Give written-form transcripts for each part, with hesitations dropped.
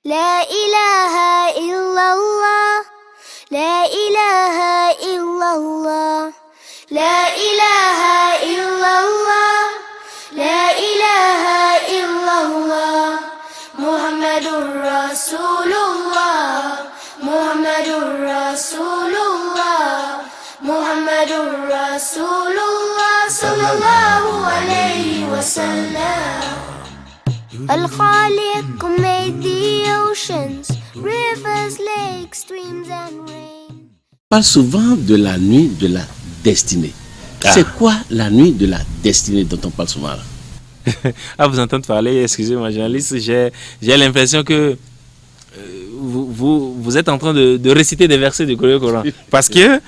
La ilaha illallah, la ilaha illallah, la ilaha illallah, la ilaha illallah, Muhammadur Rasulullah, Muhammadur Rasulullah, Muhammadur Rasulullah, sallallahu alayhi wa sallam. Al-Khaliq made the oceans, rivers, lakes, streams and rain. On parle souvent de la nuit de la destinée. C'est quoi la nuit de la destinée dont on parle souvent là? À vous entendre parler, excusez-moi journaliste, j'ai l'impression que vous êtes en train de réciter des versets du Coran. Parce que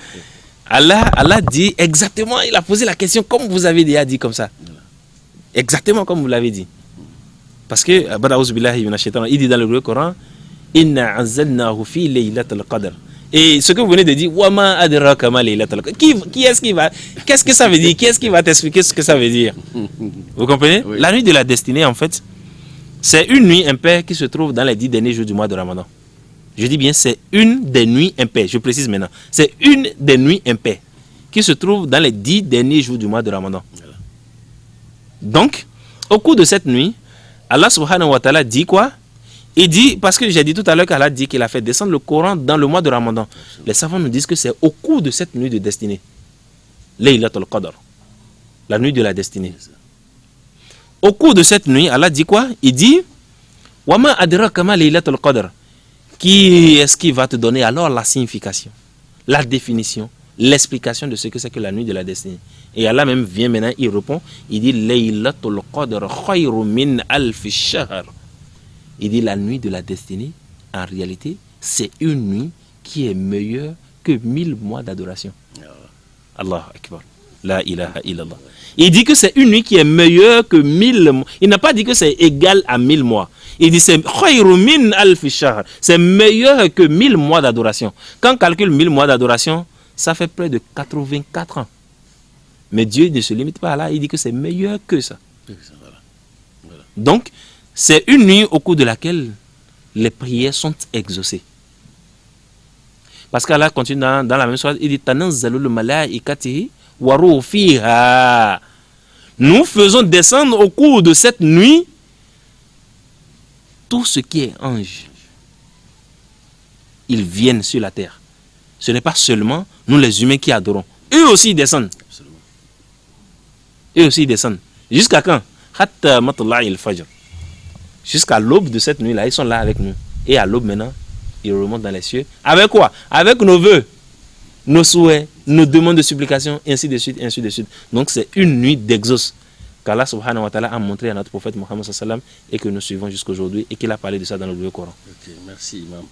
Allah dit exactement, il a posé la question comme vous avez déjà dit comme ça. Exactement comme vous l'avez dit. Parce que, il dit dans le Coran, Inna anzalnahu fi laylatul qadr. Et ce que vous venez de dire, Wama adraka ma laylatul qadr. Qui est-ce qui va, qu'est-ce que ça veut dire? Qui est-ce qui va t'expliquer ce que ça veut dire? Vous comprenez? Oui. La nuit de la destinée, en fait, c'est une nuit impaire qui se trouve dans les 10 derniers jours du mois de Ramadan. Je dis bien, c'est une des nuits impaires. Je précise maintenant. C'est une des nuits impaires qui se trouve dans les 10 derniers jours du mois de Ramadan. Donc, au cours de cette nuit, Allah subhanahu wa ta'ala dit quoi? Il dit, parce que j'ai dit tout à l'heure qu'Allah dit qu'il a fait descendre le Coran dans le mois de Ramadan. Les savants nous disent que c'est au cours de cette nuit de destinée. Laylatul Qadr. La nuit de la destinée. Au cours de cette nuit, Allah dit quoi? Il dit, Wama adraka ma laylatul Qadr. Qui est-ce qui va te donner alors la signification, la définition, l'explication de ce que c'est que la nuit de la destinée? Et Allah même vient maintenant, il répond, il dit Laylatul Qadr khayru min alf shahr. Il dit la nuit de la destinée, en réalité, c'est une nuit qui est meilleure que 1000 mois d'adoration. Allah Akbar. La ilaha illallah. Il dit que c'est une nuit qui est meilleure que 1000 mois. Il n'a pas dit que c'est égal à 1000 mois. Il dit c'est khayru min alf shahr. C'est meilleur que 1000 mois d'adoration. Quand on calcule 1000 mois d'adoration, ça fait près de 84 ans. Mais Dieu ne se limite pas à là, il dit que c'est meilleur que ça. Voilà. Donc, c'est une nuit au cours de laquelle les prières sont exaucées. Parce qu'Allah continue dans la même chose, il dit Tanazzalul malaikati wa ruh fiha. Nous faisons descendre au cours de cette nuit tout ce qui est ange. Ils viennent sur la terre. Ce n'est pas seulement nous les humains qui adorons. Eux aussi ils descendent. Eux aussi ils descendent. Jusqu'à quand? Hatta matla'i al-fajr. Jusqu'à l'aube de cette nuit-là, ils sont là avec nous. Et à l'aube maintenant, ils remontent dans les cieux. Avec quoi? Avec nos vœux, nos souhaits, nos demandes de supplication, ainsi de suite, ainsi de suite. Donc c'est une nuit d'exauce qu'Allah subhanahu wa ta'ala a montré à notre prophète Mohammed sallallahu alayhi wa sallam et que nous suivons jusqu'aujourd'hui et qu'il a parlé de ça dans le Coran. Ok, merci Imam.